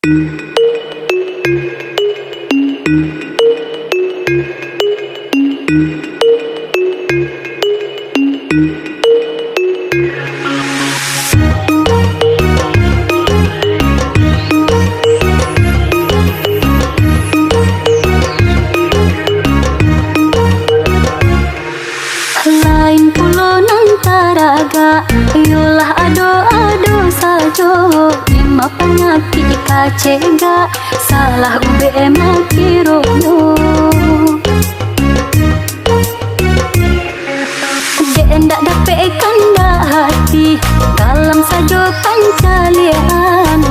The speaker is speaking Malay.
Lain pulau nan taraga, yolah ado-ado sajo. Ima penyakit kacega, salah ube makirono. Dek ndak dapat kanda hati, dalam sajo pancalian.